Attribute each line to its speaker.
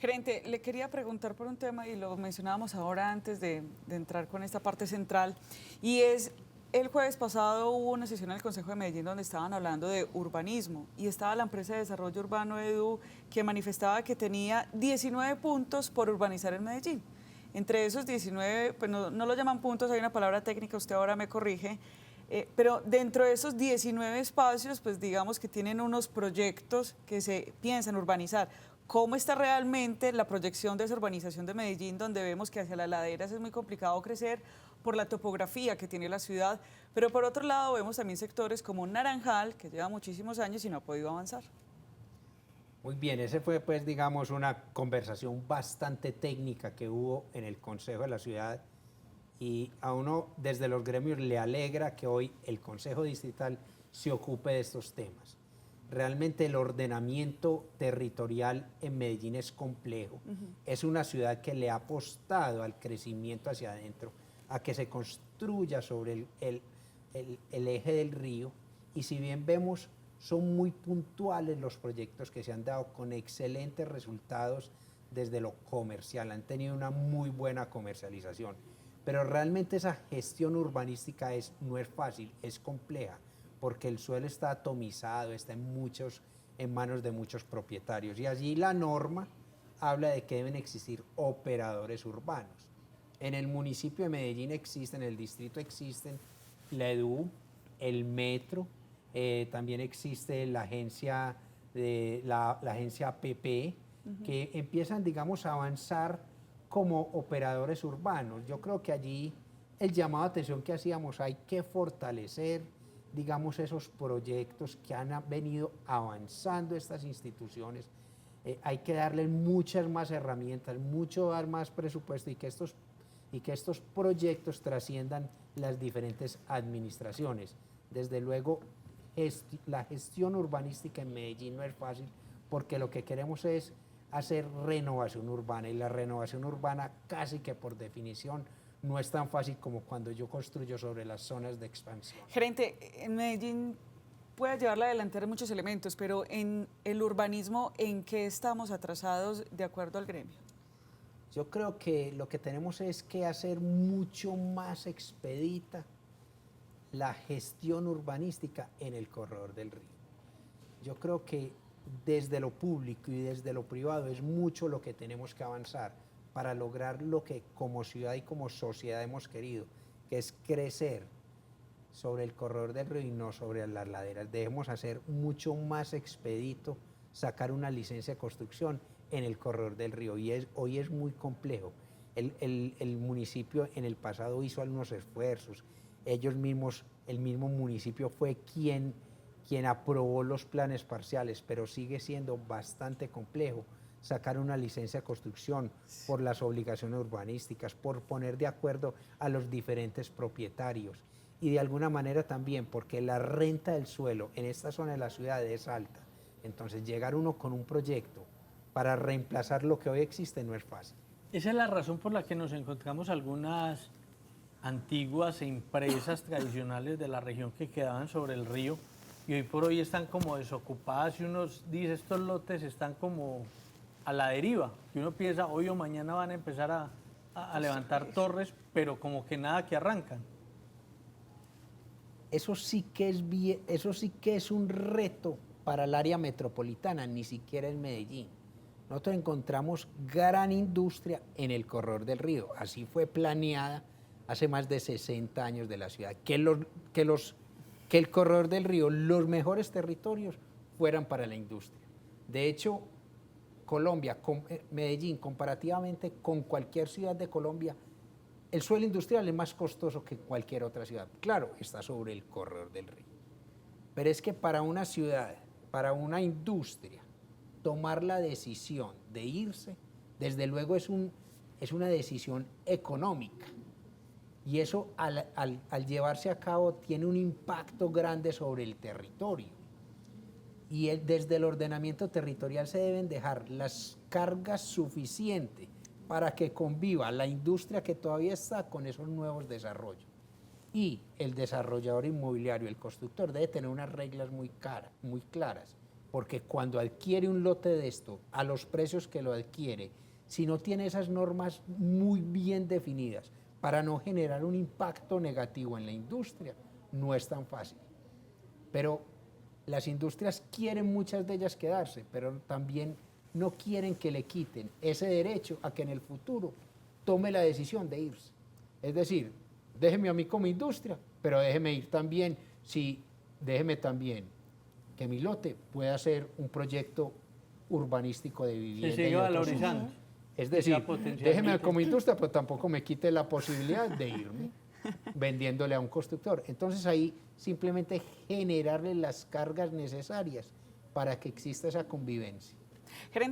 Speaker 1: Gerente, le quería preguntar por un tema y lo mencionábamos ahora antes de entrar con esta parte central, y es, el jueves pasado hubo una sesión en el Consejo de Medellín donde estaban hablando de urbanismo y estaba la empresa de desarrollo urbano EDU que manifestaba que tenía 19 puntos por urbanizar en Medellín. Entre esos 19, pues no lo llaman puntos, hay una palabra técnica, usted ahora me corrige, pero dentro de esos 19 espacios, pues digamos que tienen unos proyectos que se piensan urbanizar. ¿Cómo está realmente la proyección de esa urbanización de Medellín, donde vemos que hacia las laderas es muy complicado crecer por la topografía que tiene la ciudad? Pero por otro lado vemos también sectores como Naranjal, que lleva muchísimos años y no ha podido avanzar.
Speaker 2: Muy bien, ese fue pues digamos una conversación bastante técnica que hubo en el Consejo de la Ciudad y a uno desde los gremios le alegra que hoy el Consejo Distrital se ocupe de estos temas. Realmente el ordenamiento territorial en Medellín es complejo. Es una ciudad que le ha apostado al crecimiento hacia adentro, a que se construya sobre el eje del río y si bien vemos son muy puntuales los proyectos que se han dado con excelentes resultados desde lo comercial, han tenido una muy buena comercialización, pero realmente esa gestión urbanística no es fácil, es compleja, porque el suelo está atomizado, está en manos de muchos propietarios y allí la norma habla de que deben existir operadores urbanos. En el municipio de Medellín existen, en el distrito existen la EDU, el metro, también existe la agencia, la agencia APP, que empiezan, digamos, a avanzar como operadores urbanos. Yo creo que allí el llamado de atención que hacíamos, hay que fortalecer, digamos, esos proyectos que han venido avanzando estas instituciones. Hay que darles muchas más herramientas, mucho dar más presupuesto y que estos proyectos trasciendan las diferentes administraciones. Desde luego, la gestión urbanística en Medellín no es fácil porque lo que queremos es hacer renovación urbana y la renovación urbana casi que por definición no es tan fácil como cuando yo construyo sobre las zonas de expansión.
Speaker 1: Gerente, en Medellín puede llevar la delantera en muchos elementos, pero en el urbanismo, ¿en qué estamos atrasados de acuerdo al gremio?
Speaker 2: Yo creo que lo que tenemos es que hacer mucho más expedita la gestión urbanística en el corredor del río. Yo creo que desde lo público y desde lo privado es mucho lo que tenemos que avanzar para lograr lo que como ciudad y como sociedad hemos querido, que es crecer sobre el corredor del río y no sobre las laderas. Debemos hacer mucho más expedito sacar una licencia de construcción en el corredor del río y hoy es muy complejo. El municipio en el pasado hizo algunos esfuerzos, ellos mismos, el mismo municipio fue quien aprobó los planes parciales, pero sigue siendo bastante complejo sacar una licencia de construcción por las obligaciones urbanísticas, por poner de acuerdo a los diferentes propietarios y de alguna manera también porque la renta del suelo en esta zona de la ciudad es alta. Entonces llegar uno con un proyecto para reemplazar lo que hoy existe no es fácil.
Speaker 3: Esa es la razón por la que nos encontramos algunas antiguas empresas tradicionales de la región que quedaban sobre el río y hoy por hoy están como desocupadas y uno dice estos lotes están como a la deriva, y uno piensa hoy o mañana van a empezar a levantar torres, pero como que nada que arrancan.
Speaker 2: Eso sí que es un reto para el área metropolitana, ni siquiera en Medellín. Nosotros encontramos gran industria en el corredor del río, así fue planeada hace más de 60 años de la ciudad, que el corredor del río, los mejores territorios fueran para la industria. De hecho, Medellín, comparativamente con cualquier ciudad de Colombia, el suelo industrial es más costoso que cualquier otra ciudad. Claro, está sobre el corredor del río. Pero es que para una ciudad, para una industria, tomar la decisión de irse, desde luego es una decisión económica. Y eso al llevarse a cabo tiene un impacto grande sobre el territorio. Y desde el ordenamiento territorial se deben dejar las cargas suficientes para que conviva la industria que todavía está con esos nuevos desarrollos. Y el desarrollador inmobiliario, el constructor, debe tener unas reglas muy claras. porque cuando adquiere un lote de esto, a los precios que lo adquiere, si no tiene esas normas muy bien definidas para no generar un impacto negativo en la industria, no es tan fácil. Pero las industrias quieren muchas de ellas quedarse, pero también no quieren que le quiten ese derecho a que en el futuro tome la decisión de irse. Es decir, déjeme a mí como industria, pero déjeme ir también, déjeme también que mi lote pueda ser un proyecto urbanístico de vivienda.
Speaker 3: Se sigue valorizando.
Speaker 2: Es decir, déjeme como industria, pero tampoco me quite la posibilidad de irme vendiéndole a un constructor. Entonces ahí simplemente generarle las cargas necesarias para que exista esa convivencia.
Speaker 1: Gerente,